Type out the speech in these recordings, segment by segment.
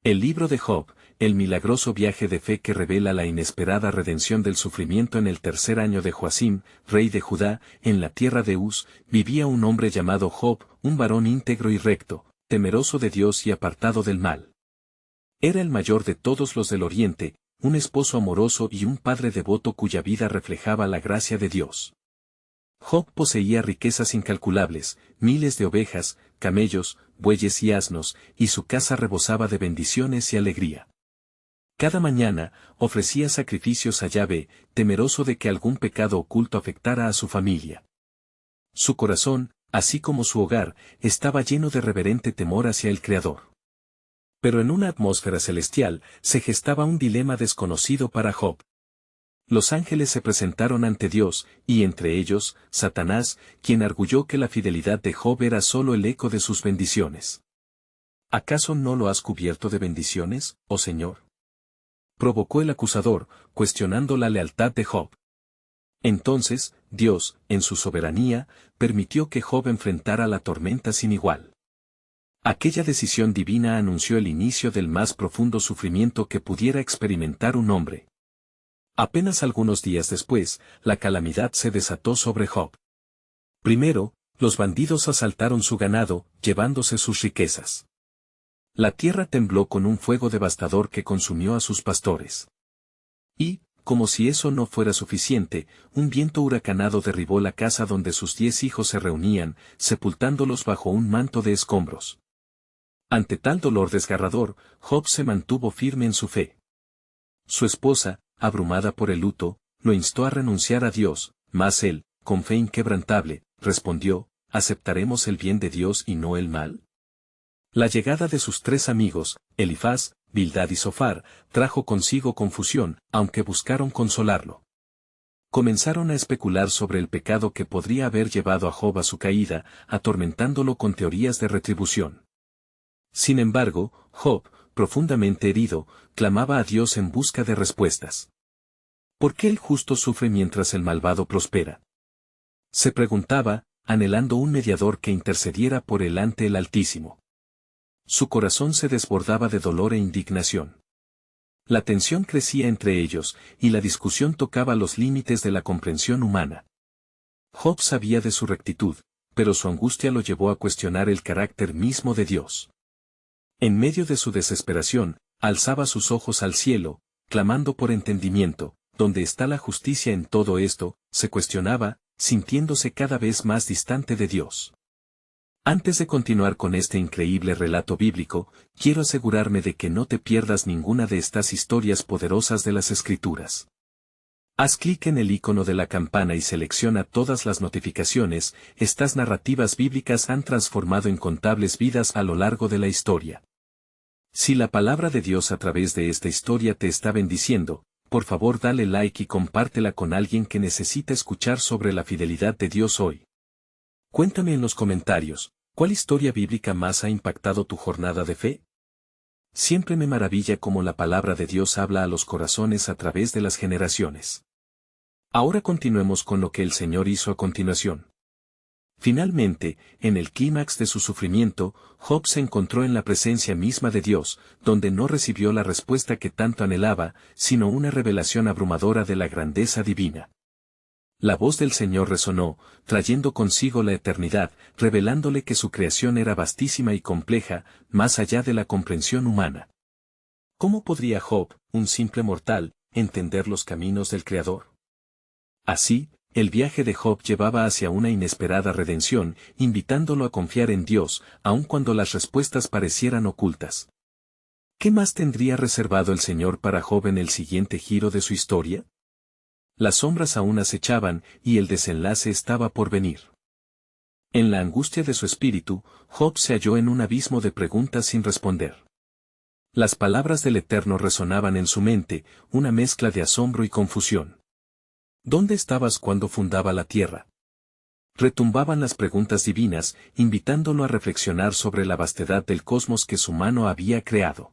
El libro de Job, el milagroso viaje de fe que revela la inesperada redención del sufrimiento. En el tercer año de Joacim, rey de Judá, en la tierra de Uz, vivía un hombre llamado Job, un varón íntegro y recto, temeroso de Dios y apartado del mal. Era el mayor de todos los del oriente, un esposo amoroso y un padre devoto cuya vida reflejaba la gracia de Dios. Job poseía riquezas incalculables, miles de ovejas, camellos, bueyes y asnos, y su casa rebosaba de bendiciones y alegría. Cada mañana, ofrecía sacrificios a Yahvé, temeroso de que algún pecado oculto afectara a su familia. Su corazón, así como su hogar, estaba lleno de reverente temor hacia el Creador. Pero en una atmósfera celestial, se gestaba un dilema desconocido para Job. Los ángeles se presentaron ante Dios, y entre ellos, Satanás, quien arguyó que la fidelidad de Job era solo el eco de sus bendiciones. ¿Acaso no lo has cubierto de bendiciones, oh Señor? Provocó el acusador, cuestionando la lealtad de Job. Entonces, Dios, en su soberanía, permitió que Job enfrentara la tormenta sin igual. Aquella decisión divina anunció el inicio del más profundo sufrimiento que pudiera experimentar un hombre. Apenas algunos días después, la calamidad se desató sobre Job. Primero, los bandidos asaltaron su ganado, llevándose sus riquezas. La tierra tembló con un fuego devastador que consumió a sus pastores. Y, como si eso no fuera suficiente, un viento huracanado derribó la casa donde sus 10 hijos se reunían, sepultándolos bajo un manto de escombros. Ante tal dolor desgarrador, Job se mantuvo firme en su fe. Su esposa, abrumada por el luto, lo instó a renunciar a Dios, mas él, con fe inquebrantable, respondió, ¿aceptaremos el bien de Dios y no el mal? La llegada de sus 3 amigos, Elifaz, Bildad y Zofar, trajo consigo confusión, aunque buscaron consolarlo. Comenzaron a especular sobre el pecado que podría haber llevado a Job a su caída, atormentándolo con teorías de retribución. Sin embargo, Job, profundamente herido, clamaba a Dios en busca de respuestas. ¿Por qué el justo sufre mientras el malvado prospera? Se preguntaba, anhelando un mediador que intercediera por él ante el Altísimo. Su corazón se desbordaba de dolor e indignación. La tensión crecía entre ellos, y la discusión tocaba los límites de la comprensión humana. Job sabía de su rectitud, pero su angustia lo llevó a cuestionar el carácter mismo de Dios. En medio de su desesperación, alzaba sus ojos al cielo, clamando por entendimiento. ¿Dónde está la justicia en todo esto?, se cuestionaba, sintiéndose cada vez más distante de Dios. Antes de continuar con este increíble relato bíblico, quiero asegurarme de que no te pierdas ninguna de estas historias poderosas de las Escrituras. Haz clic en el icono de la campana y selecciona todas las notificaciones. Estas narrativas bíblicas han transformado incontables vidas a lo largo de la historia. Si la palabra de Dios a través de esta historia te está bendiciendo, por favor dale like y compártela con alguien que necesita escuchar sobre la fidelidad de Dios hoy. Cuéntame en los comentarios, ¿cuál historia bíblica más ha impactado tu jornada de fe? Siempre me maravilla cómo la palabra de Dios habla a los corazones a través de las generaciones. Ahora continuemos con lo que el Señor hizo a continuación. Finalmente, en el clímax de su sufrimiento, Job se encontró en la presencia misma de Dios, donde no recibió la respuesta que tanto anhelaba, sino una revelación abrumadora de la grandeza divina. La voz del Señor resonó, trayendo consigo la eternidad, revelándole que su creación era vastísima y compleja, más allá de la comprensión humana. ¿Cómo podría Job, un simple mortal, entender los caminos del Creador? Así, el viaje de Job llevaba hacia una inesperada redención, invitándolo a confiar en Dios, aun cuando las respuestas parecieran ocultas. ¿Qué más tendría reservado el Señor para Job en el siguiente giro de su historia? Las sombras aún acechaban, y el desenlace estaba por venir. En la angustia de su espíritu, Job se halló en un abismo de preguntas sin responder. Las palabras del Eterno resonaban en su mente, una mezcla de asombro y confusión. ¿Dónde estabas cuando fundaba la tierra? Retumbaban las preguntas divinas, invitándolo a reflexionar sobre la vastedad del cosmos que su mano había creado.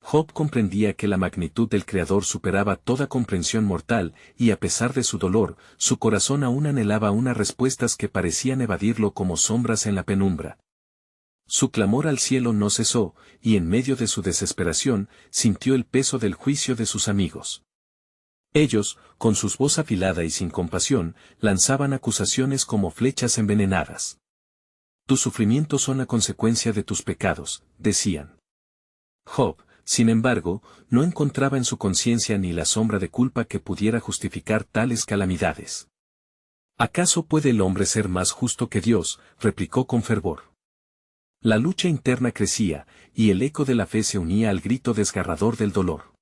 Job comprendía que la magnitud del Creador superaba toda comprensión mortal, y a pesar de su dolor, su corazón aún anhelaba unas respuestas que parecían evadirlo como sombras en la penumbra. Su clamor al cielo no cesó, y en medio de su desesperación, sintió el peso del juicio de sus amigos. Ellos, con su voz afilada y sin compasión, lanzaban acusaciones como flechas envenenadas. Tus sufrimientos son a consecuencia de tus pecados, decían. Job, sin embargo, no encontraba en su conciencia ni la sombra de culpa que pudiera justificar tales calamidades. ¿Acaso puede el hombre ser más justo que Dios?, replicó con fervor. La lucha interna crecía, y el eco de la fe se unía al grito desgarrador del dolor.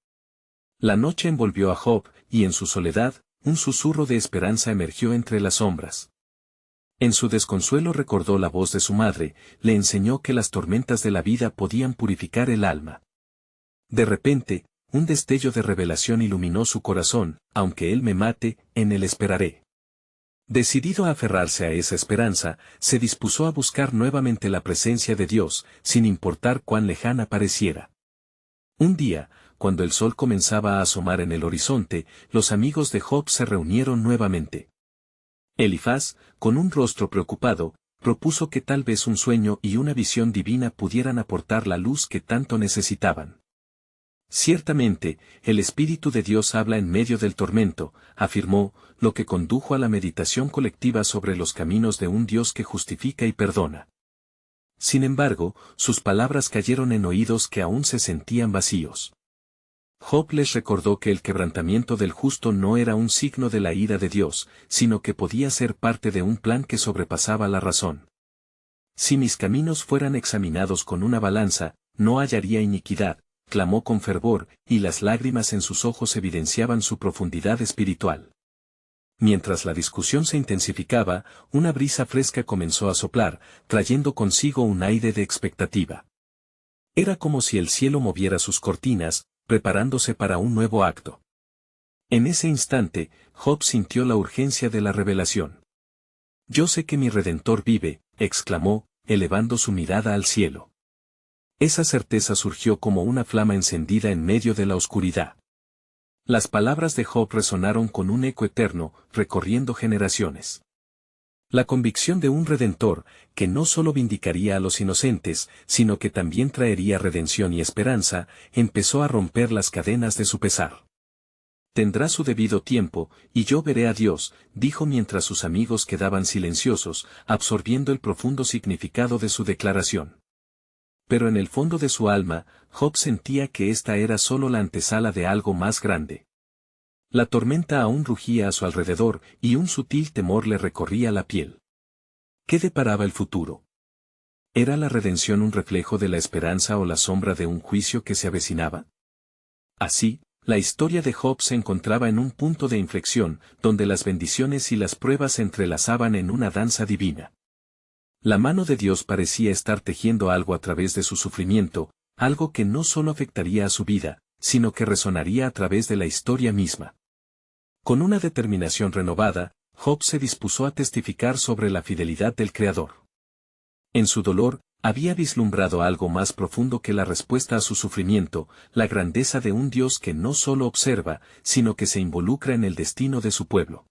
La noche envolvió a Job, y en su soledad, un susurro de esperanza emergió entre las sombras. En su desconsuelo recordó la voz de su madre, le enseñó que las tormentas de la vida podían purificar el alma. De repente, un destello de revelación iluminó su corazón, aunque él me mate, en él esperaré. Decidido a aferrarse a esa esperanza, se dispuso a buscar nuevamente la presencia de Dios, sin importar cuán lejana pareciera. Un día, cuando el sol comenzaba a asomar en el horizonte, los amigos de Job se reunieron nuevamente. Elifaz, con un rostro preocupado, propuso que tal vez un sueño y una visión divina pudieran aportar la luz que tanto necesitaban. Ciertamente, el Espíritu de Dios habla en medio del tormento, afirmó, lo que condujo a la meditación colectiva sobre los caminos de un Dios que justifica y perdona. Sin embargo, sus palabras cayeron en oídos que aún se sentían vacíos. Job les recordó que el quebrantamiento del justo no era un signo de la ira de Dios, sino que podía ser parte de un plan que sobrepasaba la razón. Si mis caminos fueran examinados con una balanza, no hallaría iniquidad, clamó con fervor, y las lágrimas en sus ojos evidenciaban su profundidad espiritual. Mientras la discusión se intensificaba, una brisa fresca comenzó a soplar, trayendo consigo un aire de expectativa. Era como si el cielo moviera sus cortinas, preparándose para un nuevo acto. En ese instante, Job sintió la urgencia de la revelación. Yo sé que mi Redentor vive, exclamó, elevando su mirada al cielo. Esa certeza surgió como una flama encendida en medio de la oscuridad. Las palabras de Job resonaron con un eco eterno, recorriendo generaciones. La convicción de un Redentor, que no solo vindicaría a los inocentes, sino que también traería redención y esperanza, empezó a romper las cadenas de su pesar. Tendrá su debido tiempo, y yo veré a Dios, dijo mientras sus amigos quedaban silenciosos, absorbiendo el profundo significado de su declaración. Pero en el fondo de su alma, Job sentía que esta era solo la antesala de algo más grande. La tormenta aún rugía a su alrededor, y un sutil temor le recorría la piel. ¿Qué deparaba el futuro? ¿Era la redención un reflejo de la esperanza o la sombra de un juicio que se avecinaba? Así, la historia de Job se encontraba en un punto de inflexión, donde las bendiciones y las pruebas se entrelazaban en una danza divina. La mano de Dios parecía estar tejiendo algo a través de su sufrimiento, algo que no solo afectaría a su vida, sino que resonaría a través de la historia misma. Con una determinación renovada, Job se dispuso a testificar sobre la fidelidad del Creador. En su dolor, había vislumbrado algo más profundo que la respuesta a su sufrimiento, la grandeza de un Dios que no solo observa, sino que se involucra en el destino de su pueblo.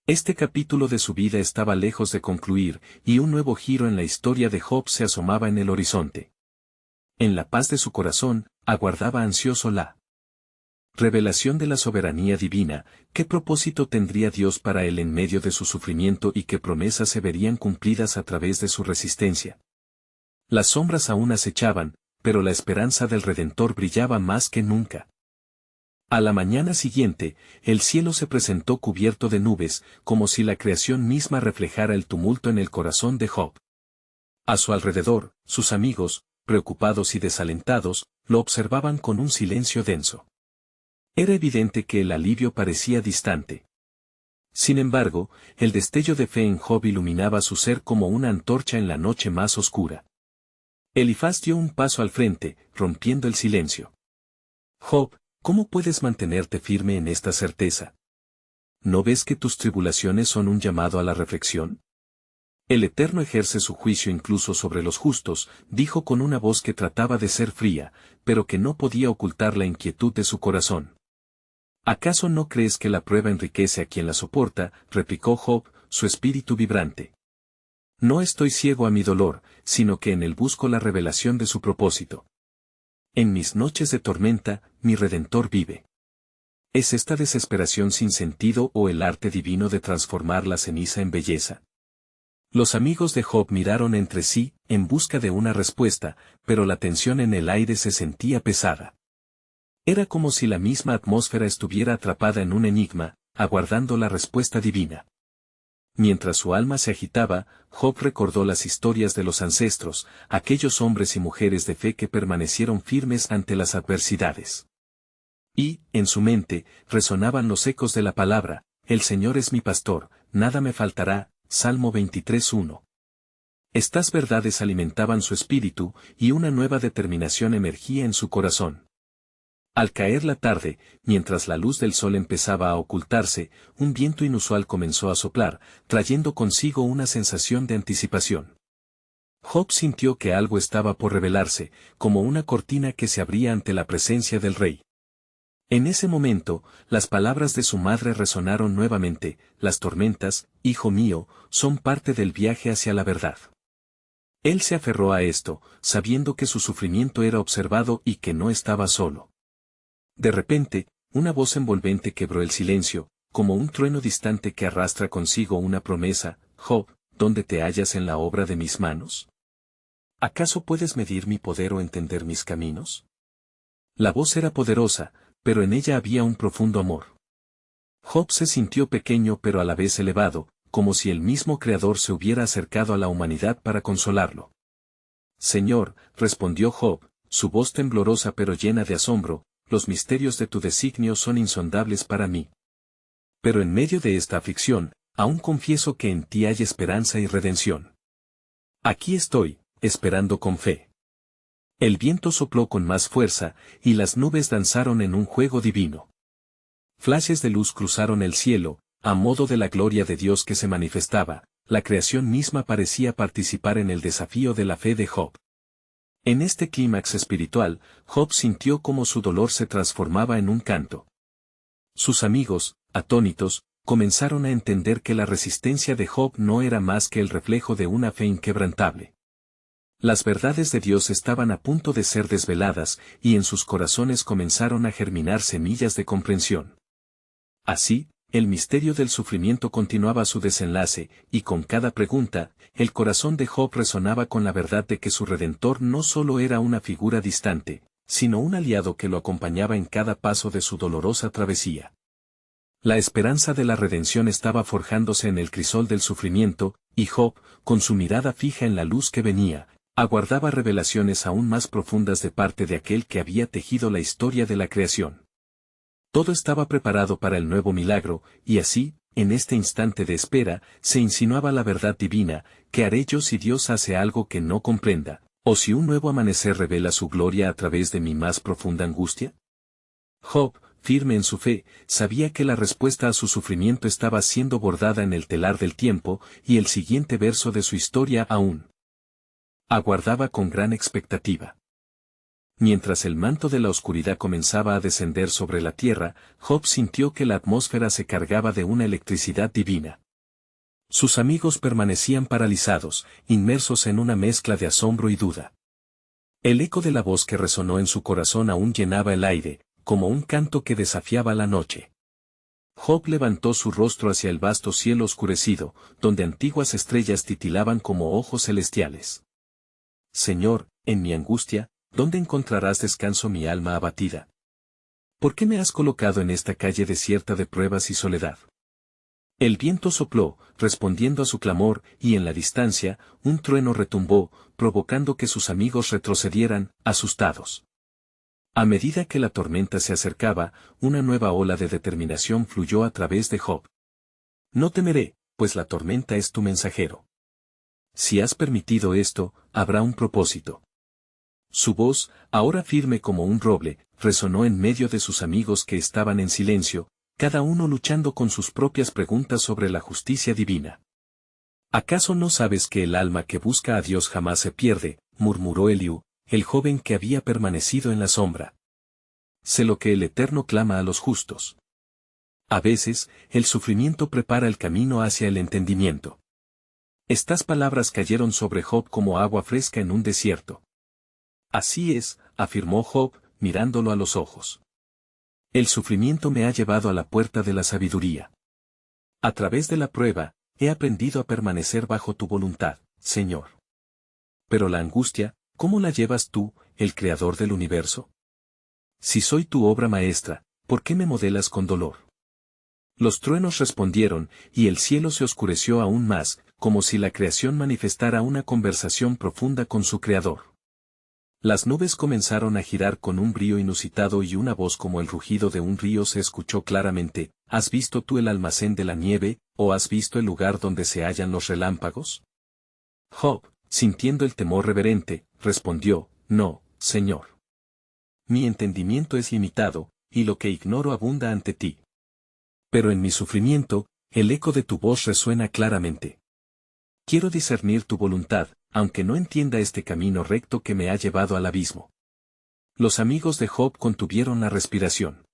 Este capítulo de su vida estaba lejos de concluir, y un nuevo giro en la historia de Job se asomaba en el horizonte. En la paz de su corazón, aguardaba ansioso la revelación de la soberanía divina. ¿Qué propósito tendría Dios para él en medio de su sufrimiento y qué promesas se verían cumplidas a través de su resistencia? Las sombras aún acechaban, pero la esperanza del Redentor brillaba más que nunca. A la mañana siguiente, el cielo se presentó cubierto de nubes, como si la creación misma reflejara el tumulto en el corazón de Job. A su alrededor, sus amigos, preocupados y desalentados, lo observaban con un silencio denso. Era evidente que el alivio parecía distante. Sin embargo, el destello de fe en Job iluminaba su ser como una antorcha en la noche más oscura. Elifaz dio un paso al frente, rompiendo el silencio. Job, ¿cómo puedes mantenerte firme en esta certeza? ¿No ves que tus tribulaciones son un llamado a la reflexión? El Eterno ejerce su juicio incluso sobre los justos, dijo con una voz que trataba de ser fría, pero que no podía ocultar la inquietud de su corazón. ¿Acaso no crees que la prueba enriquece a quien la soporta?, replicó Job, su espíritu vibrante. No estoy ciego a mi dolor, sino que en él busco la revelación de su propósito. En mis noches de tormenta, mi Redentor vive. ¿Es esta desesperación sin sentido o el arte divino de transformar la ceniza en belleza? Los amigos de Job miraron entre sí, en busca de una respuesta, pero la tensión en el aire se sentía pesada. Era como si la misma atmósfera estuviera atrapada en un enigma, aguardando la respuesta divina. Mientras su alma se agitaba, Job recordó las historias de los ancestros, aquellos hombres y mujeres de fe que permanecieron firmes ante las adversidades. Y, en su mente, resonaban los ecos de la palabra: el Señor es mi pastor, nada me faltará. Salmo 23:1. Estas verdades alimentaban su espíritu, y una nueva determinación emergía en su corazón. Al caer la tarde, mientras la luz del sol empezaba a ocultarse, un viento inusual comenzó a soplar, trayendo consigo una sensación de anticipación. Job sintió que algo estaba por revelarse, como una cortina que se abría ante la presencia del rey. En ese momento, las palabras de su madre resonaron nuevamente: las tormentas, hijo mío, son parte del viaje hacia la verdad. Él se aferró a esto, sabiendo que su sufrimiento era observado y que no estaba solo. De repente, una voz envolvente quebró el silencio, como un trueno distante que arrastra consigo una promesa: Job, ¿dónde te hallas en la obra de mis manos? ¿Acaso puedes medir mi poder o entender mis caminos? La voz era poderosa, pero en ella había un profundo amor. Job se sintió pequeño pero a la vez elevado, como si el mismo Creador se hubiera acercado a la humanidad para consolarlo. Señor, respondió Job, su voz temblorosa pero llena de asombro, los misterios de tu designio son insondables para mí. Pero en medio de esta aflicción, aún confieso que en ti hay esperanza y redención. Aquí estoy, esperando con fe. El viento sopló con más fuerza, y las nubes danzaron en un juego divino. Flashes de luz cruzaron el cielo, a modo de la gloria de Dios que se manifestaba. La creación misma parecía participar en el desafío de la fe de Job. En este clímax espiritual, Job sintió cómo su dolor se transformaba en un canto. Sus amigos, atónitos, comenzaron a entender que la resistencia de Job no era más que el reflejo de una fe inquebrantable. Las verdades de Dios estaban a punto de ser desveladas, y en sus corazones comenzaron a germinar semillas de comprensión. Así, el misterio del sufrimiento continuaba su desenlace, y con cada pregunta, el corazón de Job resonaba con la verdad de que su Redentor no solo era una figura distante, sino un aliado que lo acompañaba en cada paso de su dolorosa travesía. La esperanza de la redención estaba forjándose en el crisol del sufrimiento, y Job, con su mirada fija en la luz que venía, aguardaba revelaciones aún más profundas de parte de aquel que había tejido la historia de la creación. Todo estaba preparado para el nuevo milagro, y así, en este instante de espera, se insinuaba la verdad divina: ¿qué haré yo si Dios hace algo que no comprenda, o si un nuevo amanecer revela su gloria a través de mi más profunda angustia? Job, firme en su fe, sabía que la respuesta a su sufrimiento estaba siendo bordada en el telar del tiempo, y el siguiente verso de su historia aún aguardaba con gran expectativa. Mientras el manto de la oscuridad comenzaba a descender sobre la tierra, Job sintió que la atmósfera se cargaba de una electricidad divina. Sus amigos permanecían paralizados, inmersos en una mezcla de asombro y duda. El eco de la voz que resonó en su corazón aún llenaba el aire, como un canto que desafiaba la noche. Job levantó su rostro hacia el vasto cielo oscurecido, donde antiguas estrellas titilaban como ojos celestiales. Señor, en mi angustia, ¿dónde encontrarás descanso mi alma abatida? ¿Por qué me has colocado en esta calle desierta de pruebas y soledad? El viento sopló, respondiendo a su clamor, y en la distancia, un trueno retumbó, provocando que sus amigos retrocedieran, asustados. A medida que la tormenta se acercaba, una nueva ola de determinación fluyó a través de Job. No temeré, pues la tormenta es tu mensajero. Si has permitido esto, habrá un propósito. Su voz, ahora firme como un roble, resonó en medio de sus amigos que estaban en silencio, cada uno luchando con sus propias preguntas sobre la justicia divina. ¿Acaso no sabes que el alma que busca a Dios jamás se pierde?, murmuró Eliú, el joven que había permanecido en la sombra. Sé lo que el Eterno clama a los justos. A veces, el sufrimiento prepara el camino hacia el entendimiento. Estas palabras cayeron sobre Job como agua fresca en un desierto. Así es, afirmó Job, mirándolo a los ojos. El sufrimiento me ha llevado a la puerta de la sabiduría. A través de la prueba, he aprendido a permanecer bajo tu voluntad, Señor. Pero la angustia, ¿cómo la llevas tú, el creador del universo? Si soy tu obra maestra, ¿por qué me modelas con dolor? Los truenos respondieron, y el cielo se oscureció aún más, como si la creación manifestara una conversación profunda con su creador. Las nubes comenzaron a girar con un brío inusitado y una voz como el rugido de un río se escuchó claramente. ¿Has visto tú el almacén de la nieve, o has visto el lugar donde se hallan los relámpagos? Job, sintiendo el temor reverente, respondió, no, Señor. Mi entendimiento es limitado, y lo que ignoro abunda ante ti. Pero en mi sufrimiento, el eco de tu voz resuena claramente. Quiero discernir tu voluntad, aunque no entienda este camino recto que me ha llevado al abismo. Los amigos de Job contuvieron la respiración.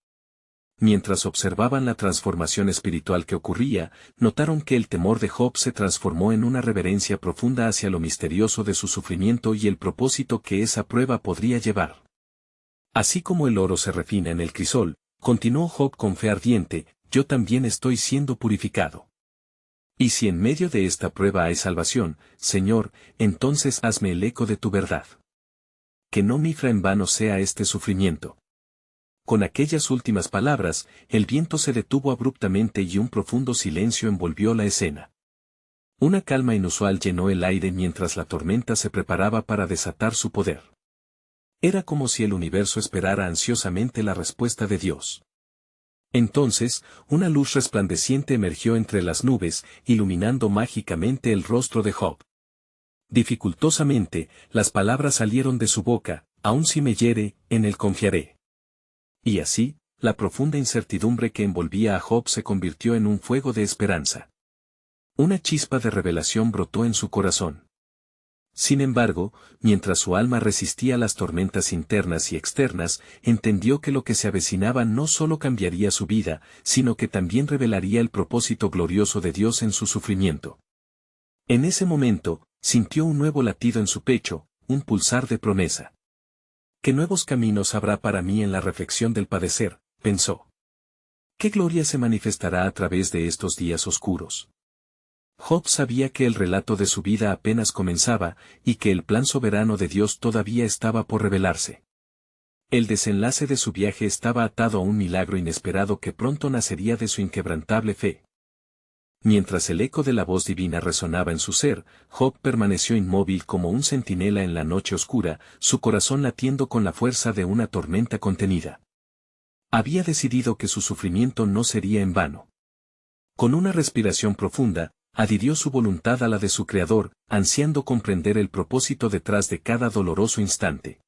Mientras observaban la transformación espiritual que ocurría, notaron que el temor de Job se transformó en una reverencia profunda hacia lo misterioso de su sufrimiento y el propósito que esa prueba podría llevar. Así como el oro se refina en el crisol, continuó Job con fe ardiente, yo también estoy siendo purificado. Y si en medio de esta prueba hay salvación, Señor, entonces hazme el eco de tu verdad. Que no mifra en vano sea este sufrimiento. Con aquellas últimas palabras, el viento se detuvo abruptamente y un profundo silencio envolvió la escena. Una calma inusual llenó el aire mientras la tormenta se preparaba para desatar su poder. Era como si el universo esperara ansiosamente la respuesta de Dios. Entonces, una luz resplandeciente emergió entre las nubes, iluminando mágicamente el rostro de Job. Dificultosamente, las palabras salieron de su boca, aun si me hiere, en él confiaré. Y así, la profunda incertidumbre que envolvía a Job se convirtió en un fuego de esperanza. Una chispa de revelación brotó en su corazón. Sin embargo, mientras su alma resistía las tormentas internas y externas, entendió que lo que se avecinaba no solo cambiaría su vida, sino que también revelaría el propósito glorioso de Dios en su sufrimiento. En ese momento, sintió un nuevo latido en su pecho, un pulsar de promesa. ¿Qué nuevos caminos habrá para mí en la reflexión del padecer?, pensó. ¿Qué gloria se manifestará a través de estos días oscuros? Job sabía que el relato de su vida apenas comenzaba, y que el plan soberano de Dios todavía estaba por revelarse. El desenlace de su viaje estaba atado a un milagro inesperado que pronto nacería de su inquebrantable fe. Mientras el eco de la voz divina resonaba en su ser, Job permaneció inmóvil como un centinela en la noche oscura, su corazón latiendo con la fuerza de una tormenta contenida. Había decidido que su sufrimiento no sería en vano. Con una respiración profunda, adhirió su voluntad a la de su Creador, ansiando comprender el propósito detrás de cada doloroso instante.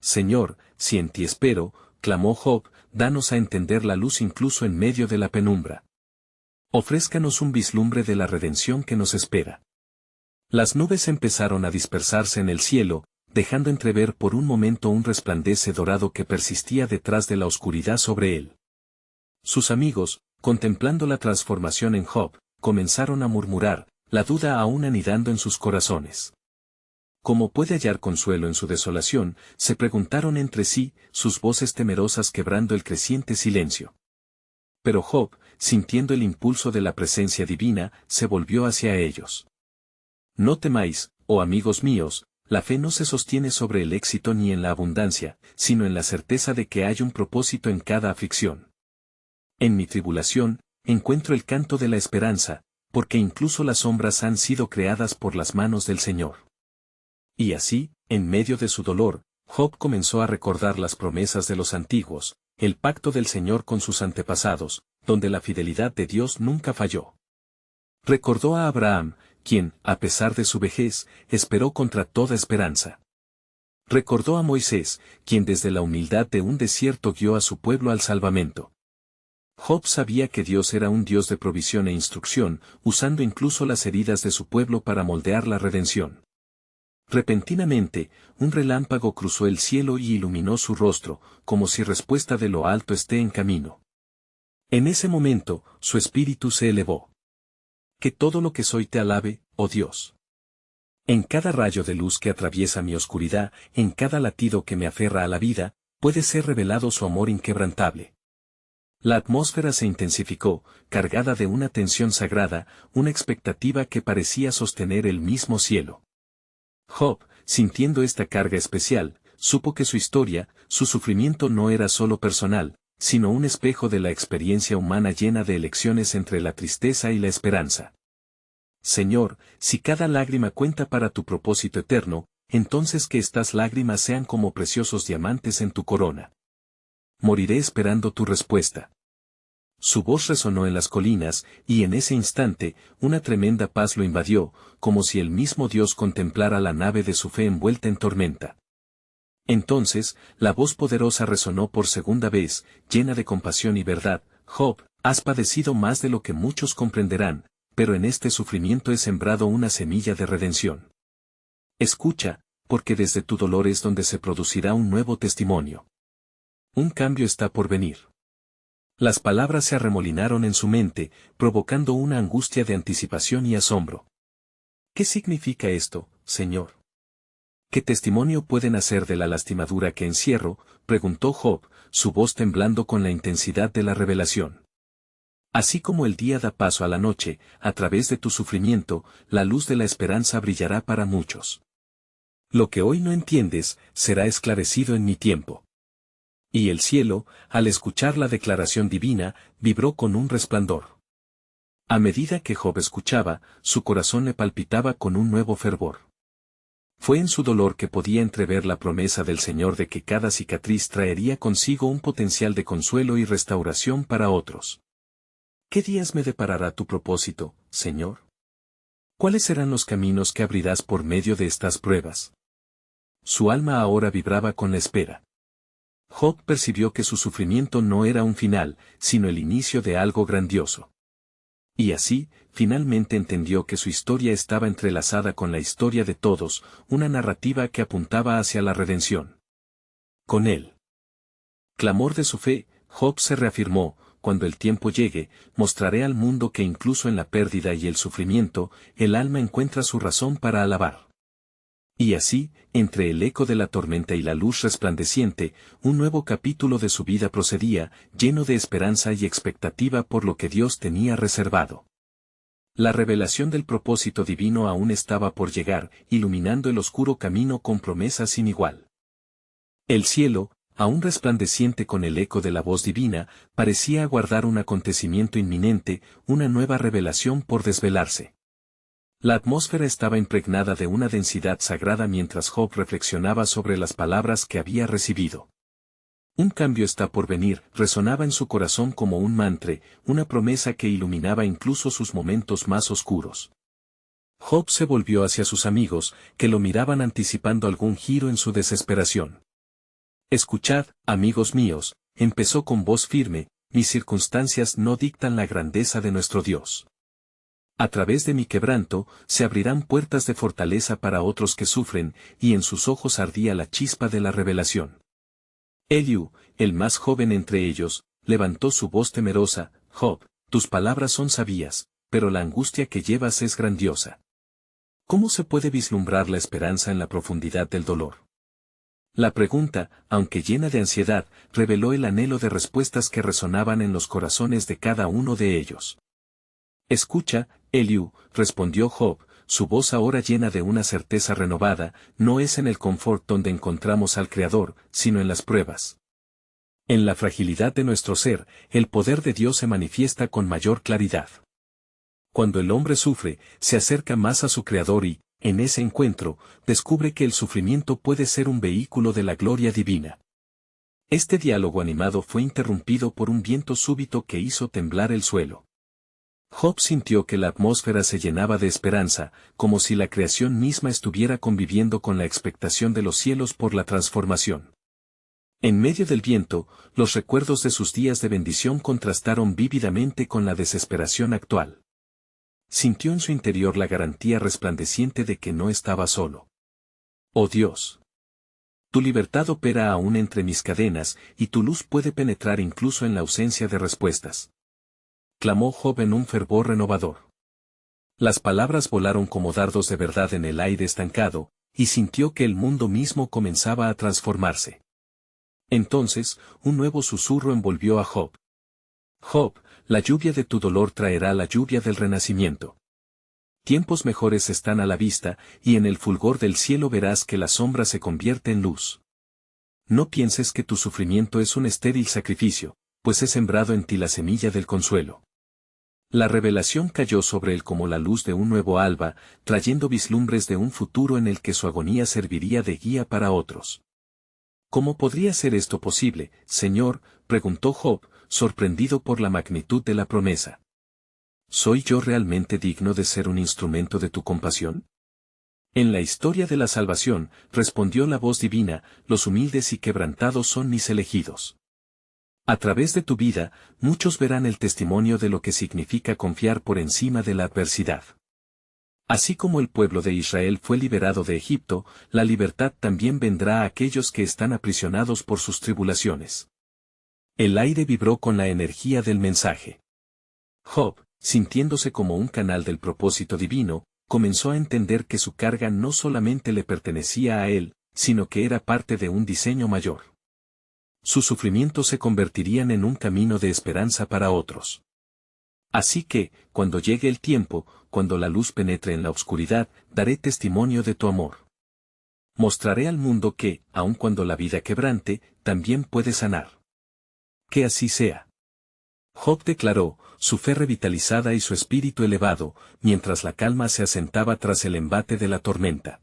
Señor, si en ti espero, clamó Job, danos a entender la luz incluso en medio de la penumbra. Ofrézcanos un vislumbre de la redención que nos espera. Las nubes empezaron a dispersarse en el cielo, dejando entrever por un momento un resplandece dorado que persistía detrás de la oscuridad sobre él. Sus amigos, contemplando la transformación en Job, comenzaron a murmurar, la duda aún anidando en sus corazones. Como puede hallar consuelo en su desolación, se preguntaron entre sí, sus voces temerosas quebrando el creciente silencio. Pero Job, sintiendo el impulso de la presencia divina, se volvió hacia ellos. No temáis, oh amigos míos, la fe no se sostiene sobre el éxito ni en la abundancia, sino en la certeza de que hay un propósito en cada aflicción. En mi tribulación, encuentro el canto de la esperanza, porque incluso las sombras han sido creadas por las manos del Señor. Y así, en medio de su dolor, Job comenzó a recordar las promesas de los antiguos, el pacto del Señor con sus antepasados, donde la fidelidad de Dios nunca falló. Recordó a Abraham, quien, a pesar de su vejez, esperó contra toda esperanza. Recordó a Moisés, quien desde la humildad de un desierto guió a su pueblo al salvamento. Job sabía que Dios era un Dios de provisión e instrucción, usando incluso las heridas de su pueblo para moldear la redención. Repentinamente, un relámpago cruzó el cielo y iluminó su rostro, como si respuesta de lo alto esté en camino. En ese momento, su espíritu se elevó. Que todo lo que soy te alabe, oh Dios. En cada rayo de luz que atraviesa mi oscuridad, en cada latido que me aferra a la vida, puede ser revelado su amor inquebrantable. La atmósfera se intensificó, cargada de una tensión sagrada, una expectativa que parecía sostener el mismo cielo. Job, sintiendo esta carga especial, supo que su historia, su sufrimiento no era solo personal, sino un espejo de la experiencia humana llena de elecciones entre la tristeza y la esperanza. Señor, si cada lágrima cuenta para tu propósito eterno, entonces que estas lágrimas sean como preciosos diamantes en tu corona. Moriré esperando tu respuesta. Su voz resonó en las colinas, y en ese instante, una tremenda paz lo invadió, como si el mismo Dios contemplara la nave de su fe envuelta en tormenta. Entonces, la voz poderosa resonó por segunda vez, llena de compasión y verdad: Job, has padecido más de lo que muchos comprenderán, pero en este sufrimiento he sembrado una semilla de redención. Escucha, porque desde tu dolor es donde se producirá un nuevo testimonio. Un cambio está por venir. Las palabras se arremolinaron en su mente, provocando una angustia de anticipación y asombro. ¿Qué significa esto, Señor? ¿Qué testimonio pueden hacer de la lastimadura que encierro?, preguntó Job, su voz temblando con la intensidad de la revelación. Así como el día da paso a la noche, a través de tu sufrimiento, la luz de la esperanza brillará para muchos. Lo que hoy no entiendes, será esclarecido en mi tiempo. Y el cielo, al escuchar la declaración divina, vibró con un resplandor. A medida que Job escuchaba, su corazón le palpitaba con un nuevo fervor. Fue en su dolor que podía entrever la promesa del Señor de que cada cicatriz traería consigo un potencial de consuelo y restauración para otros. ¿Qué días me deparará tu propósito, Señor? ¿Cuáles serán los caminos que abrirás por medio de estas pruebas? Su alma ahora vibraba con la espera. Job percibió que su sufrimiento no era un final, sino el inicio de algo grandioso. Y así, finalmente entendió que su historia estaba entrelazada con la historia de todos, una narrativa que apuntaba hacia la redención. Con él. Clamor de su fe, Job se reafirmó: cuando el tiempo llegue, mostraré al mundo que incluso en la pérdida y el sufrimiento, el alma encuentra su razón para alabar. Y así, entre el eco de la tormenta y la luz resplandeciente, un nuevo capítulo de su vida procedía, lleno de esperanza y expectativa por lo que Dios tenía reservado. La revelación del propósito divino aún estaba por llegar, iluminando el oscuro camino con promesas sin igual. El cielo, aún resplandeciente con el eco de la voz divina, parecía aguardar un acontecimiento inminente, una nueva revelación por desvelarse. La atmósfera estaba impregnada de una densidad sagrada mientras Job reflexionaba sobre las palabras que había recibido. Un cambio está por venir, resonaba en su corazón como un mantra, una promesa que iluminaba incluso sus momentos más oscuros. Job se volvió hacia sus amigos, que lo miraban anticipando algún giro en su desesperación. Escuchad, amigos míos, empezó con voz firme: mis circunstancias no dictan la grandeza de nuestro Dios. A través de mi quebranto, se abrirán puertas de fortaleza para otros que sufren, y en sus ojos ardía la chispa de la revelación. Eliú, el más joven entre ellos, levantó su voz temerosa: Job, tus palabras son sabias, pero la angustia que llevas es grandiosa. ¿Cómo se puede vislumbrar la esperanza en la profundidad del dolor? La pregunta, aunque llena de ansiedad, reveló el anhelo de respuestas que resonaban en los corazones de cada uno de ellos. Escucha, Eliú, respondió Job, su voz ahora llena de una certeza renovada: no es en el confort donde encontramos al Creador, sino en las pruebas. En la fragilidad de nuestro ser, el poder de Dios se manifiesta con mayor claridad. Cuando el hombre sufre, se acerca más a su Creador y, en ese encuentro, descubre que el sufrimiento puede ser un vehículo de la gloria divina. Este diálogo animado fue interrumpido por un viento súbito que hizo temblar el suelo. Job sintió que la atmósfera se llenaba de esperanza, como si la creación misma estuviera conviviendo con la expectación de los cielos por la transformación. En medio del viento, los recuerdos de sus días de bendición contrastaron vívidamente con la desesperación actual. Sintió en su interior la garantía resplandeciente de que no estaba solo. Oh Dios. Tu libertad opera aún entre mis cadenas, y tu luz puede penetrar incluso en la ausencia de respuestas. Clamó Job en un fervor renovador. Las palabras volaron como dardos de verdad en el aire estancado, y sintió que el mundo mismo comenzaba a transformarse. Entonces, un nuevo susurro envolvió a Job. Job, la lluvia de tu dolor traerá la lluvia del renacimiento. Tiempos mejores están a la vista, y en el fulgor del cielo verás que la sombra se convierte en luz. No pienses que tu sufrimiento es un estéril sacrificio, pues he sembrado en ti la semilla del consuelo. La revelación cayó sobre él como la luz de un nuevo alba, trayendo vislumbres de un futuro en el que su agonía serviría de guía para otros. ¿Cómo podría ser esto posible, Señor?, preguntó Job, sorprendido por la magnitud de la promesa. ¿Soy yo realmente digno de ser un instrumento de tu compasión? En la historia de la salvación, respondió la voz divina, los humildes y quebrantados son mis elegidos. A través de tu vida, muchos verán el testimonio de lo que significa confiar por encima de la adversidad. Así como el pueblo de Israel fue liberado de Egipto, la libertad también vendrá a aquellos que están aprisionados por sus tribulaciones. El aire vibró con la energía del mensaje. Job, sintiéndose como un canal del propósito divino, comenzó a entender que su carga no solamente le pertenecía a él, sino que era parte de un diseño mayor. Sus sufrimientos se convertirían en un camino de esperanza para otros. Así que, cuando llegue el tiempo, cuando la luz penetre en la oscuridad, daré testimonio de tu amor. Mostraré al mundo que, aun cuando la vida quebrante, también puede sanar. Que así sea. Job declaró, su fe revitalizada y su espíritu elevado, mientras la calma se asentaba tras el embate de la tormenta.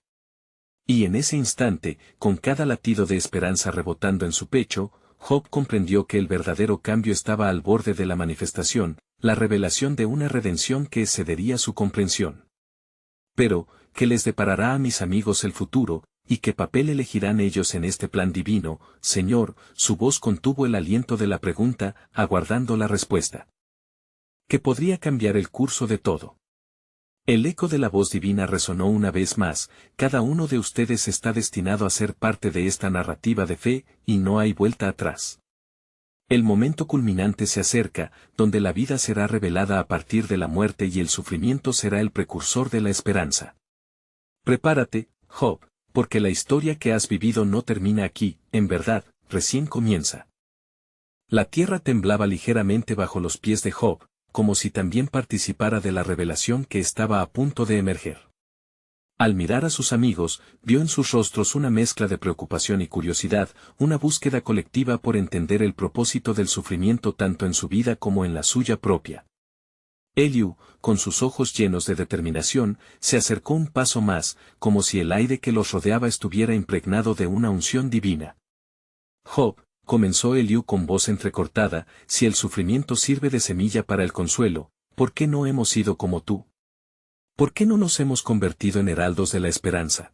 Y en ese instante, con cada latido de esperanza rebotando en su pecho, Job comprendió que el verdadero cambio estaba al borde de la manifestación, la revelación de una redención que excedería su comprensión. Pero, ¿qué les deparará a mis amigos el futuro, y qué papel elegirán ellos en este plan divino, Señor? Su voz contuvo el aliento de la pregunta, aguardando la respuesta. ¿Qué podría cambiar el curso de todo? El eco de la voz divina resonó una vez más, cada uno de ustedes está destinado a ser parte de esta narrativa de fe, y no hay vuelta atrás. El momento culminante se acerca, donde la vida será revelada a partir de la muerte y el sufrimiento será el precursor de la esperanza. Prepárate, Job, porque la historia que has vivido no termina aquí, en verdad, recién comienza. La tierra temblaba ligeramente bajo los pies de Job, como si también participara de la revelación que estaba a punto de emerger. Al mirar a sus amigos, vio en sus rostros una mezcla de preocupación y curiosidad, una búsqueda colectiva por entender el propósito del sufrimiento tanto en su vida como en la suya propia. Eliú, con sus ojos llenos de determinación, se acercó un paso más, como si el aire que los rodeaba estuviera impregnado de una unción divina. Job, comenzó Eliú con voz entrecortada, si el sufrimiento sirve de semilla para el consuelo, ¿por qué no hemos sido como tú? ¿Por qué no nos hemos convertido en heraldos de la esperanza?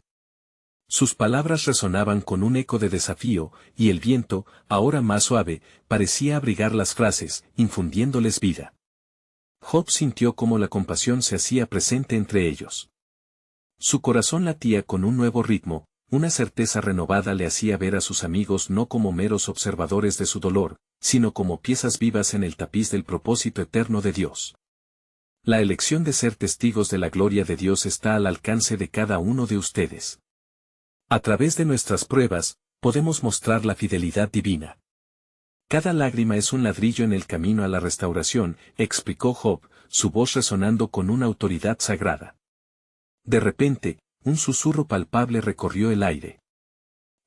Sus palabras resonaban con un eco de desafío, y el viento, ahora más suave, parecía abrigar las frases, infundiéndoles vida. Job sintió cómo la compasión se hacía presente entre ellos. Su corazón latía con un nuevo ritmo, una certeza renovada le hacía ver a sus amigos no como meros observadores de su dolor, sino como piezas vivas en el tapiz del propósito eterno de Dios. La elección de ser testigos de la gloria de Dios está al alcance de cada uno de ustedes. A través de nuestras pruebas, podemos mostrar la fidelidad divina. Cada lágrima es un ladrillo en el camino a la restauración, explicó Job, su voz resonando con una autoridad sagrada. De repente, un susurro palpable recorrió el aire.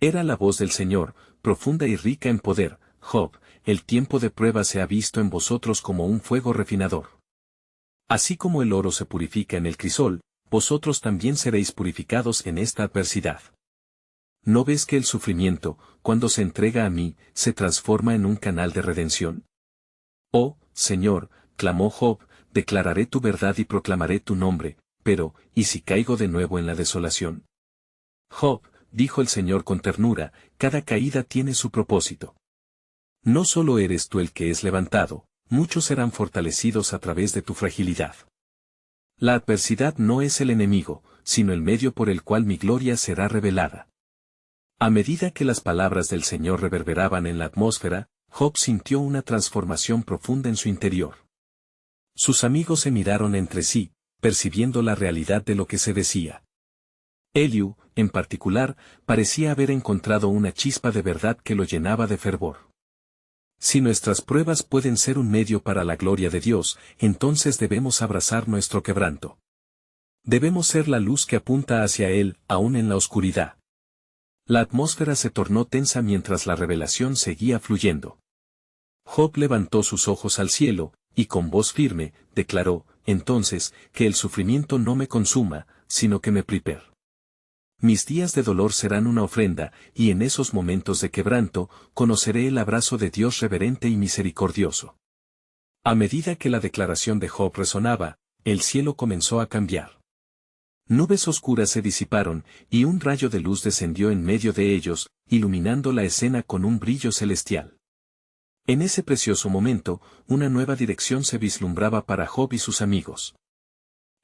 Era la voz del Señor, profunda y rica en poder. Job, el tiempo de prueba se ha visto en vosotros como un fuego refinador. Así como el oro se purifica en el crisol, vosotros también seréis purificados en esta adversidad. ¿No ves que el sufrimiento, cuando se entrega a mí, se transforma en un canal de redención? Oh, Señor, clamó Job, declararé tu verdad y proclamaré tu nombre, pero, ¿y si caigo de nuevo en la desolación? Job, dijo el Señor con ternura, cada caída tiene su propósito. No solo eres tú el que es levantado, muchos serán fortalecidos a través de tu fragilidad. La adversidad no es el enemigo, sino el medio por el cual mi gloria será revelada. A medida que las palabras del Señor reverberaban en la atmósfera, Job sintió una transformación profunda en su interior. Sus amigos se miraron entre sí, percibiendo la realidad de lo que se decía. Eliú, en particular, parecía haber encontrado una chispa de verdad que lo llenaba de fervor. Si nuestras pruebas pueden ser un medio para la gloria de Dios, entonces debemos abrazar nuestro quebranto. Debemos ser la luz que apunta hacia Él, aún en la oscuridad. La atmósfera se tornó tensa mientras la revelación seguía fluyendo. Job levantó sus ojos al cielo, y con voz firme, declaró, entonces, que el sufrimiento no me consuma, sino que me prepare. Mis días de dolor serán una ofrenda, y en esos momentos de quebranto, conoceré el abrazo de Dios reverente y misericordioso. A medida que la declaración de Job resonaba, el cielo comenzó a cambiar. Nubes oscuras se disiparon, y un rayo de luz descendió en medio de ellos, iluminando la escena con un brillo celestial. En ese precioso momento, una nueva dirección se vislumbraba para Job y sus amigos.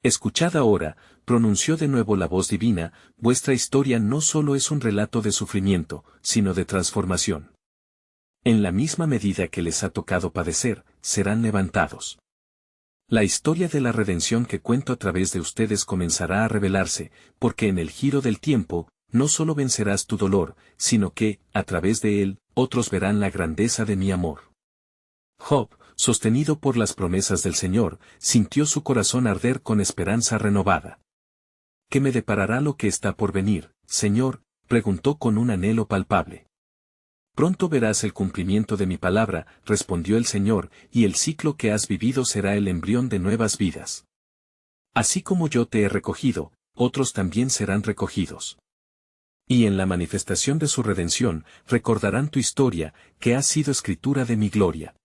Escuchad ahora, pronunció de nuevo la voz divina, vuestra historia no solo es un relato de sufrimiento, sino de transformación. En la misma medida que les ha tocado padecer, serán levantados. La historia de la redención que cuento a través de ustedes comenzará a revelarse, porque en el giro del tiempo, no solo vencerás tu dolor, sino que, a través de él, otros verán la grandeza de mi amor. Job, sostenido por las promesas del Señor, sintió su corazón arder con esperanza renovada. ¿Qué me deparará lo que está por venir, Señor?, preguntó con un anhelo palpable. Pronto verás el cumplimiento de mi palabra, respondió el Señor, y el ciclo que has vivido será el embrión de nuevas vidas. Así como yo te he recogido, otros también serán recogidos. Y en la manifestación de su redención, recordarán tu historia, que ha sido escritura de mi gloria.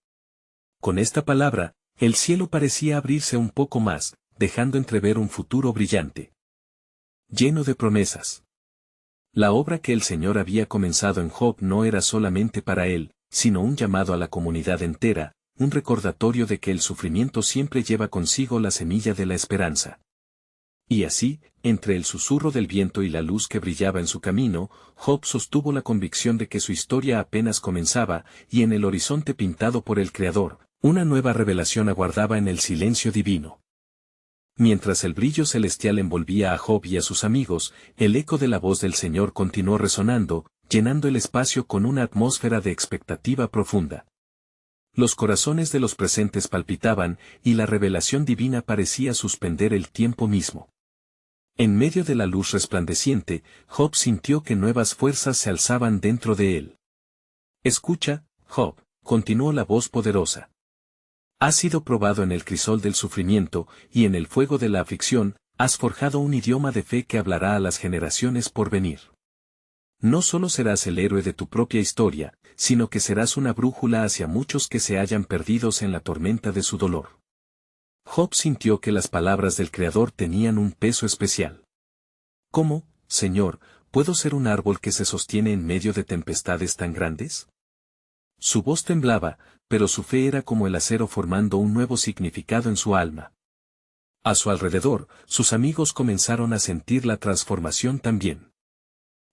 Con esta palabra, el cielo parecía abrirse un poco más, dejando entrever un futuro brillante. Lleno de promesas. La obra que el Señor había comenzado en Job no era solamente para él, sino un llamado a la comunidad entera, un recordatorio de que el sufrimiento siempre lleva consigo la semilla de la esperanza. Y así, entre el susurro del viento y la luz que brillaba en su camino, Job sostuvo la convicción de que su historia apenas comenzaba, y en el horizonte pintado por el Creador, una nueva revelación aguardaba en el silencio divino. Mientras el brillo celestial envolvía a Job y a sus amigos, el eco de la voz del Señor continuó resonando, llenando el espacio con una atmósfera de expectativa profunda. Los corazones de los presentes palpitaban, y la revelación divina parecía suspender el tiempo mismo. En medio de la luz resplandeciente, Job sintió que nuevas fuerzas se alzaban dentro de él. Escucha, Job, continuó la voz poderosa. Has sido probado en el crisol del sufrimiento, y en el fuego de la aflicción, has forjado un idioma de fe que hablará a las generaciones por venir. No solo serás el héroe de tu propia historia, sino que serás una brújula hacia muchos que se hallan perdidos en la tormenta de su dolor. Job sintió que las palabras del Creador tenían un peso especial. ¿Cómo, Señor, puedo ser un árbol que se sostiene en medio de tempestades tan grandes? Su voz temblaba, pero su fe era como el acero formando un nuevo significado en su alma. A su alrededor, sus amigos comenzaron a sentir la transformación también.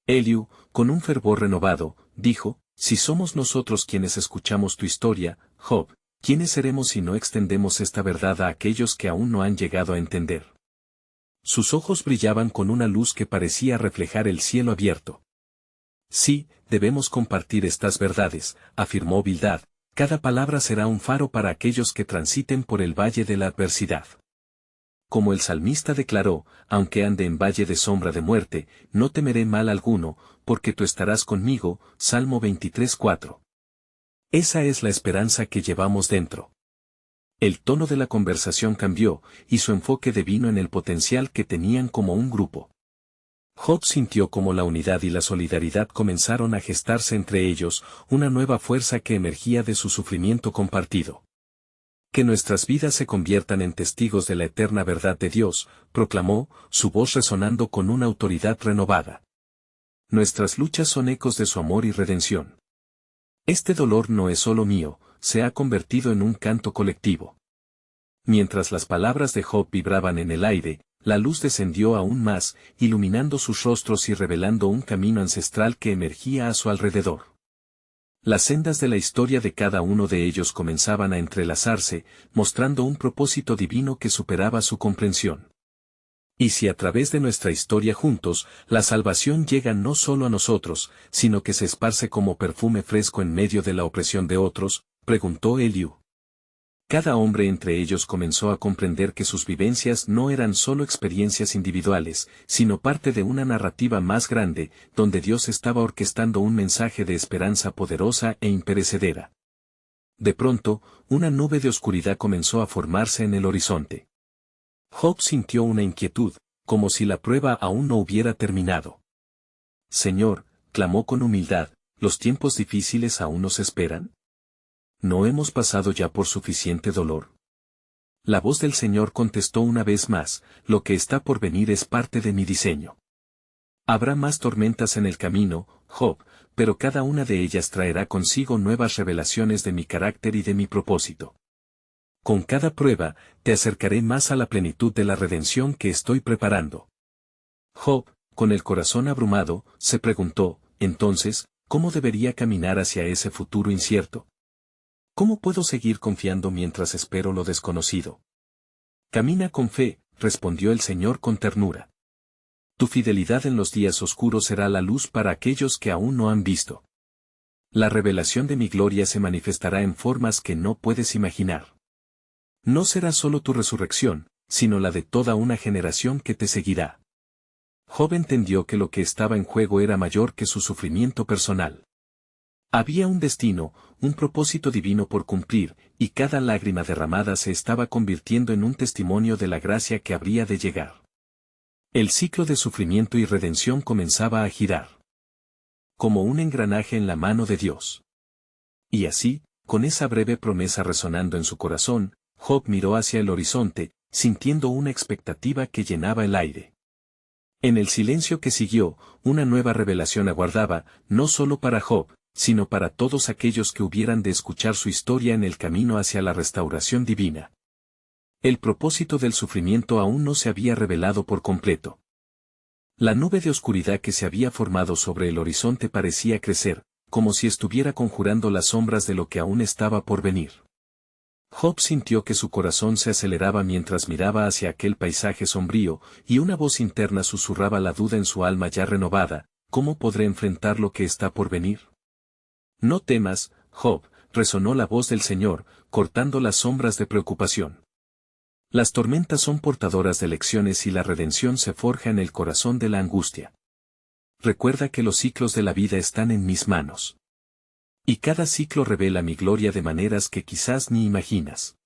Eliú, con un fervor renovado, dijo, si somos nosotros quienes escuchamos tu historia, Job, ¿quiénes seremos si no extendemos esta verdad a aquellos que aún no han llegado a entender? Sus ojos brillaban con una luz que parecía reflejar el cielo abierto. Sí, debemos compartir estas verdades, afirmó Bildad, cada palabra será un faro para aquellos que transiten por el valle de la adversidad. Como el salmista declaró, aunque ande en valle de sombra de muerte, no temeré mal alguno, porque tú estarás conmigo, Salmo 23:4. Esa es la esperanza que llevamos dentro. El tono de la conversación cambió, y su enfoque devino en el potencial que tenían como un grupo. Job sintió como la unidad y la solidaridad comenzaron a gestarse entre ellos, una nueva fuerza que emergía de su sufrimiento compartido. Que nuestras vidas se conviertan en testigos de la eterna verdad de Dios, proclamó, su voz resonando con una autoridad renovada. Nuestras luchas son ecos de su amor y redención. Este dolor no es solo mío, se ha convertido en un canto colectivo. Mientras las palabras de Job vibraban en el aire, la luz descendió aún más, iluminando sus rostros y revelando un camino ancestral que emergía a su alrededor. Las sendas de la historia de cada uno de ellos comenzaban a entrelazarse, mostrando un propósito divino que superaba su comprensión. Y si a través de nuestra historia juntos, la salvación llega no solo a nosotros, sino que se esparce como perfume fresco en medio de la opresión de otros, preguntó Eliú. Cada hombre entre ellos comenzó a comprender que sus vivencias no eran solo experiencias individuales, sino parte de una narrativa más grande, donde Dios estaba orquestando un mensaje de esperanza poderosa e imperecedera. De pronto, una nube de oscuridad comenzó a formarse en el horizonte. Job sintió una inquietud, como si la prueba aún no hubiera terminado. Señor, clamó con humildad, ¿los tiempos difíciles aún nos esperan? ¿No hemos pasado ya por suficiente dolor? La voz del Señor contestó una vez más, lo que está por venir es parte de mi diseño. Habrá más tormentas en el camino, Job, pero cada una de ellas traerá consigo nuevas revelaciones de mi carácter y de mi propósito. Con cada prueba, te acercaré más a la plenitud de la redención que estoy preparando. Job, con el corazón abrumado, se preguntó, entonces, ¿cómo debería caminar hacia ese futuro incierto? ¿Cómo puedo seguir confiando mientras espero lo desconocido? Camina con fe, respondió el Señor con ternura. Tu fidelidad en los días oscuros será la luz para aquellos que aún no han visto. La revelación de mi gloria se manifestará en formas que no puedes imaginar. No será solo tu resurrección, sino la de toda una generación que te seguirá. Job entendió que lo que estaba en juego era mayor que su sufrimiento personal. Había un destino, un propósito divino por cumplir, y cada lágrima derramada se estaba convirtiendo en un testimonio de la gracia que habría de llegar. El ciclo de sufrimiento y redención comenzaba a girar. Como un engranaje en la mano de Dios. Y así, con esa breve promesa resonando en su corazón, Job miró hacia el horizonte, sintiendo una expectativa que llenaba el aire. En el silencio que siguió, una nueva revelación aguardaba, no solo para Job, sino para todos aquellos que hubieran de escuchar su historia en el camino hacia la restauración divina. El propósito del sufrimiento aún no se había revelado por completo. La nube de oscuridad que se había formado sobre el horizonte parecía crecer, como si estuviera conjurando las sombras de lo que aún estaba por venir. Job sintió que su corazón se aceleraba mientras miraba hacia aquel paisaje sombrío, y una voz interna susurraba la duda en su alma ya renovada, ¿cómo podré enfrentar lo que está por venir? No temas, Job, resonó la voz del Señor, cortando las sombras de preocupación. Las tormentas son portadoras de lecciones y la redención se forja en el corazón de la angustia. Recuerda que los ciclos de la vida están en mis manos. Y cada ciclo revela mi gloria de maneras que quizás ni imaginas.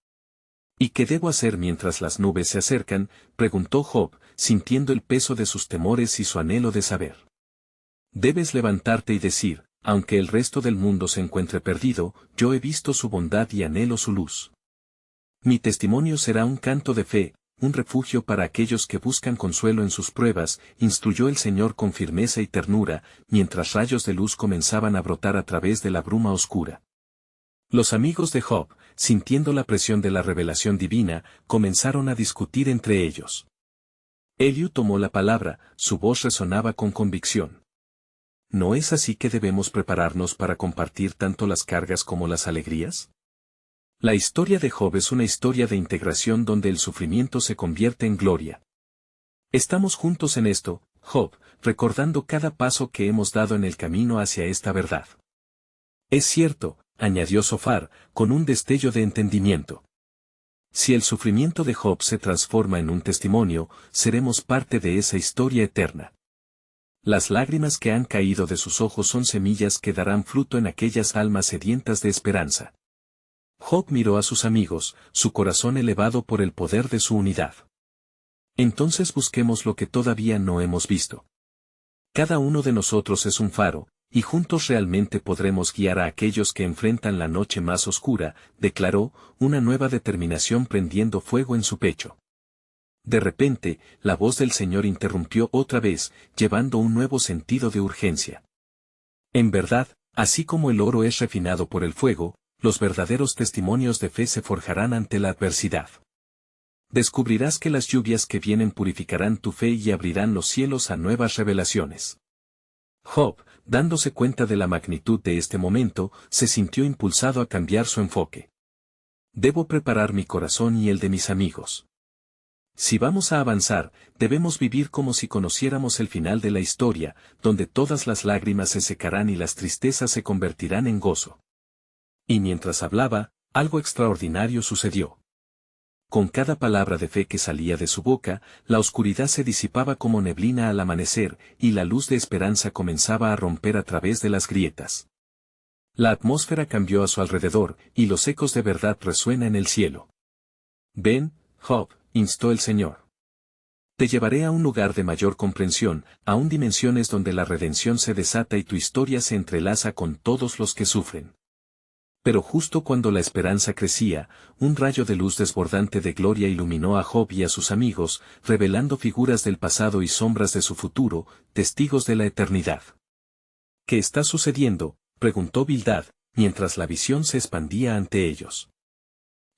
¿Y qué debo hacer mientras las nubes se acercan?, preguntó Job, sintiendo el peso de sus temores y su anhelo de saber. Debes levantarte y decir, aunque el resto del mundo se encuentre perdido, yo he visto su bondad y anhelo su luz. Mi testimonio será un canto de fe, un refugio para aquellos que buscan consuelo en sus pruebas, instruyó el Señor con firmeza y ternura, mientras rayos de luz comenzaban a brotar a través de la bruma oscura. Los amigos de Job, sintiendo la presión de la revelación divina, comenzaron a discutir entre ellos. Eliú tomó la palabra, su voz resonaba con convicción. ¿No es así que debemos prepararnos para compartir tanto las cargas como las alegrías? La historia de Job es una historia de integración donde el sufrimiento se convierte en gloria. Estamos juntos en esto, Job, recordando cada paso que hemos dado en el camino hacia esta verdad. Es cierto, añadió Sofar, con un destello de entendimiento. Si el sufrimiento de Job se transforma en un testimonio, seremos parte de esa historia eterna. Las lágrimas que han caído de sus ojos son semillas que darán fruto en aquellas almas sedientas de esperanza. Job miró a sus amigos, su corazón elevado por el poder de su unidad. Entonces busquemos lo que todavía no hemos visto. Cada uno de nosotros es un faro, y juntos realmente podremos guiar a aquellos que enfrentan la noche más oscura, declaró, una nueva determinación prendiendo fuego en su pecho. De repente, la voz del Señor interrumpió otra vez, llevando un nuevo sentido de urgencia. En verdad, así como el oro es refinado por el fuego, los verdaderos testimonios de fe se forjarán ante la adversidad. Descubrirás que las lluvias que vienen purificarán tu fe y abrirán los cielos a nuevas revelaciones. Job, dándose cuenta de la magnitud de este momento, se sintió impulsado a cambiar su enfoque. Debo preparar mi corazón y el de mis amigos. Si vamos a avanzar, debemos vivir como si conociéramos el final de la historia, donde todas las lágrimas se secarán y las tristezas se convertirán en gozo. Y mientras hablaba, algo extraordinario sucedió. Con cada palabra de fe que salía de su boca, la oscuridad se disipaba como neblina al amanecer, y la luz de esperanza comenzaba a romper a través de las grietas. La atmósfera cambió a su alrededor, y los ecos de verdad resuenan en el cielo. Ven, Job, instó el Señor. Te llevaré a un lugar de mayor comprensión, a un dimensiones donde la redención se desata y tu historia se entrelaza con todos los que sufren. Pero justo cuando la esperanza crecía, un rayo de luz desbordante de gloria iluminó a Job y a sus amigos, revelando figuras del pasado y sombras de su futuro, testigos de la eternidad. ¿Qué está sucediendo?, preguntó Bildad, mientras la visión se expandía ante ellos.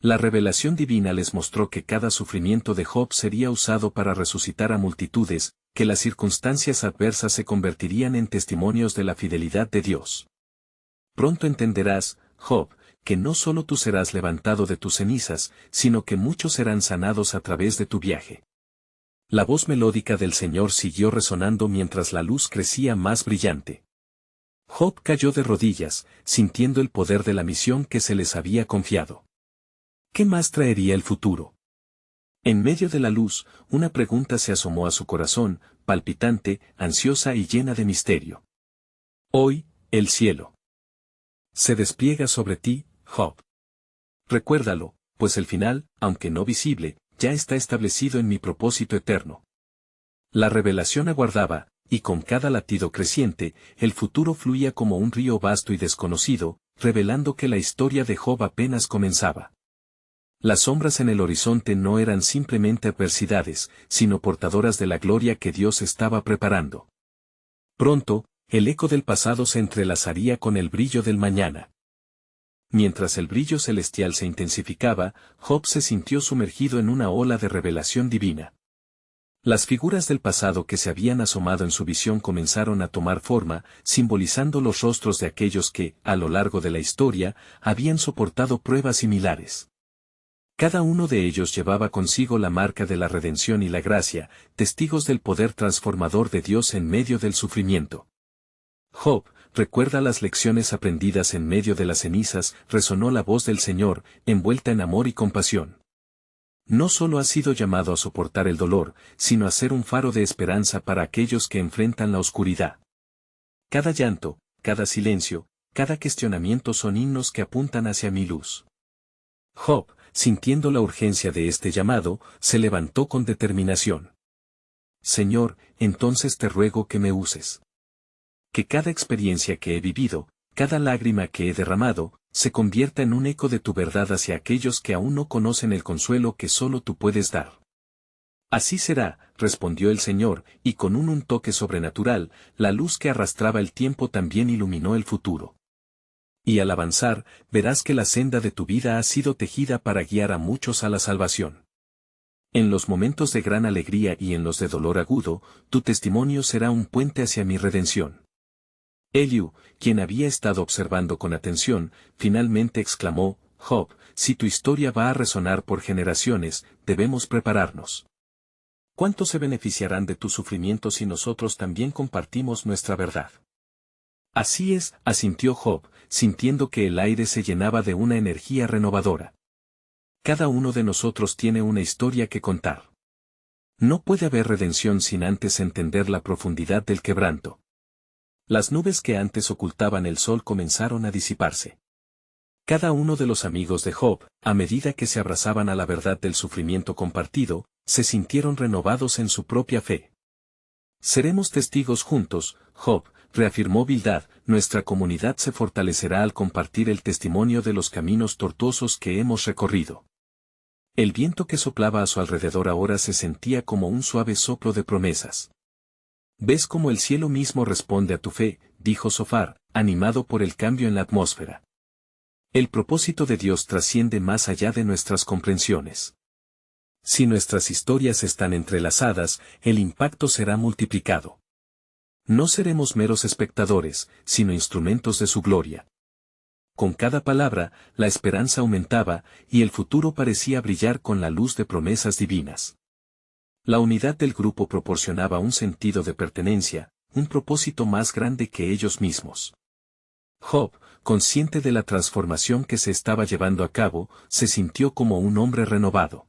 La revelación divina les mostró que cada sufrimiento de Job sería usado para resucitar a multitudes, que las circunstancias adversas se convertirían en testimonios de la fidelidad de Dios. Pronto entenderás, Job, que no solo tú serás levantado de tus cenizas, sino que muchos serán sanados a través de tu viaje. La voz melódica del Señor siguió resonando mientras la luz crecía más brillante. Job cayó de rodillas, sintiendo el poder de la misión que se les había confiado. ¿Qué más traería el futuro? En medio de la luz, una pregunta se asomó a su corazón, palpitante, ansiosa y llena de misterio. Hoy, el cielo se despliega sobre ti, Job. Recuérdalo, pues el final, aunque no visible, ya está establecido en mi propósito eterno. La revelación aguardaba, y con cada latido creciente, el futuro fluía como un río vasto y desconocido, revelando que la historia de Job apenas comenzaba. Las sombras en el horizonte no eran simplemente adversidades, sino portadoras de la gloria que Dios estaba preparando. Pronto, el eco del pasado se entrelazaría con el brillo del mañana. Mientras el brillo celestial se intensificaba, Job se sintió sumergido en una ola de revelación divina. Las figuras del pasado que se habían asomado en su visión comenzaron a tomar forma, simbolizando los rostros de aquellos que, a lo largo de la historia, habían soportado pruebas similares. Cada uno de ellos llevaba consigo la marca de la redención y la gracia, testigos del poder transformador de Dios en medio del sufrimiento. Job, recuerda las lecciones aprendidas en medio de las cenizas, resonó la voz del Señor, envuelta en amor y compasión. No solo has sido llamado a soportar el dolor, sino a ser un faro de esperanza para aquellos que enfrentan la oscuridad. Cada llanto, cada silencio, cada cuestionamiento son himnos que apuntan hacia mi luz. Job, sintiendo la urgencia de este llamado, se levantó con determinación. Señor, entonces te ruego que me uses. Que cada experiencia que he vivido, cada lágrima que he derramado, se convierta en un eco de tu verdad hacia aquellos que aún no conocen el consuelo que solo tú puedes dar. Así será, respondió el Señor, y con un toque sobrenatural, la luz que arrastraba el tiempo también iluminó el futuro. Y al avanzar, verás que la senda de tu vida ha sido tejida para guiar a muchos a la salvación. En los momentos de gran alegría y en los de dolor agudo, tu testimonio será un puente hacia mi redención. Eliú, quien había estado observando con atención, finalmente exclamó, Job, si tu historia va a resonar por generaciones, debemos prepararnos. ¿Cuántos se beneficiarán de tu sufrimiento si nosotros también compartimos nuestra verdad? Así es, asintió Job, sintiendo que el aire se llenaba de una energía renovadora. Cada uno de nosotros tiene una historia que contar. No puede haber redención sin antes entender la profundidad del quebranto. Las nubes que antes ocultaban el sol comenzaron a disiparse. Cada uno de los amigos de Job, a medida que se abrazaban a la verdad del sufrimiento compartido, se sintieron renovados en su propia fe. Seremos testigos juntos, Job, reafirmó Bildad, nuestra comunidad se fortalecerá al compartir el testimonio de los caminos tortuosos que hemos recorrido. El viento que soplaba a su alrededor ahora se sentía como un suave soplo de promesas. ¿Ves cómo el cielo mismo responde a tu fe?, dijo Zofar, animado por el cambio en la atmósfera. El propósito de Dios trasciende más allá de nuestras comprensiones. Si nuestras historias están entrelazadas, el impacto será multiplicado. No seremos meros espectadores, sino instrumentos de su gloria. Con cada palabra, la esperanza aumentaba, y el futuro parecía brillar con la luz de promesas divinas. La unidad del grupo proporcionaba un sentido de pertenencia, un propósito más grande que ellos mismos. Job, consciente de la transformación que se estaba llevando a cabo, se sintió como un hombre renovado.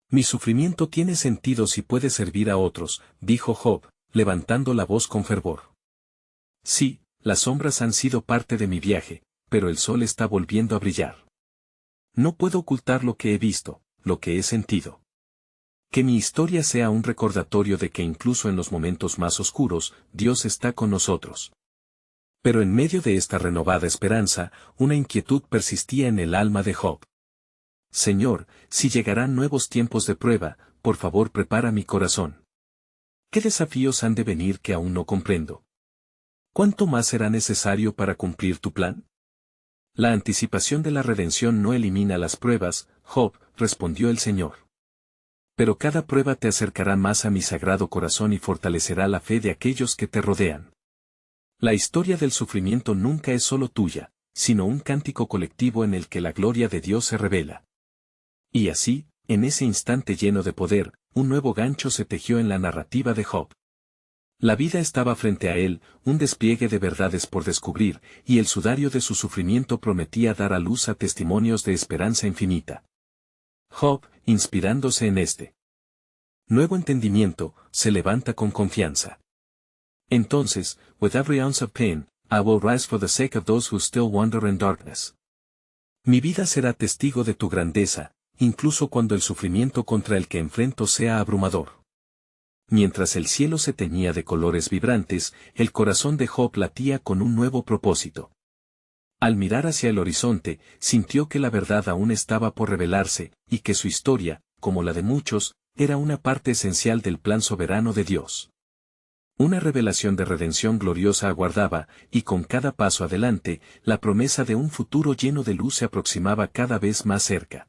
Mi sufrimiento tiene sentido si puede servir a otros, dijo Job, levantando la voz con fervor. Sí, las sombras han sido parte de mi viaje, pero el sol está volviendo a brillar. No puedo ocultar lo que he visto, lo que he sentido. Que mi historia sea un recordatorio de que incluso en los momentos más oscuros, Dios está con nosotros. Pero en medio de esta renovada esperanza, una inquietud persistía en el alma de Job. Señor, si llegarán nuevos tiempos de prueba, por favor prepara mi corazón. ¿Qué desafíos han de venir que aún no comprendo? ¿Cuánto más será necesario para cumplir tu plan? La anticipación de la redención no elimina las pruebas, Job, respondió el Señor. Pero cada prueba te acercará más a mi sagrado corazón y fortalecerá la fe de aquellos que te rodean. La historia del sufrimiento nunca es solo tuya, sino un cántico colectivo en el que la gloria de Dios se revela. Y así, en ese instante lleno de poder, un nuevo gancho se tejió en la narrativa de Job. La vida estaba frente a él, un despliegue de verdades por descubrir, y el sudario de su sufrimiento prometía dar a luz a testimonios de esperanza infinita. Job, inspirándose en este nuevo entendimiento, se levanta con confianza. Entonces, with every ounce of pain, I will rise for the sake of those who still wander in darkness. Mi vida será testigo de tu grandeza, incluso cuando el sufrimiento contra el que enfrento sea abrumador. Mientras el cielo se teñía de colores vibrantes, el corazón de Job latía con un nuevo propósito. Al mirar hacia el horizonte, sintió que la verdad aún estaba por revelarse, y que su historia, como la de muchos, era una parte esencial del plan soberano de Dios. Una revelación de redención gloriosa aguardaba, y con cada paso adelante, la promesa de un futuro lleno de luz se aproximaba cada vez más cerca.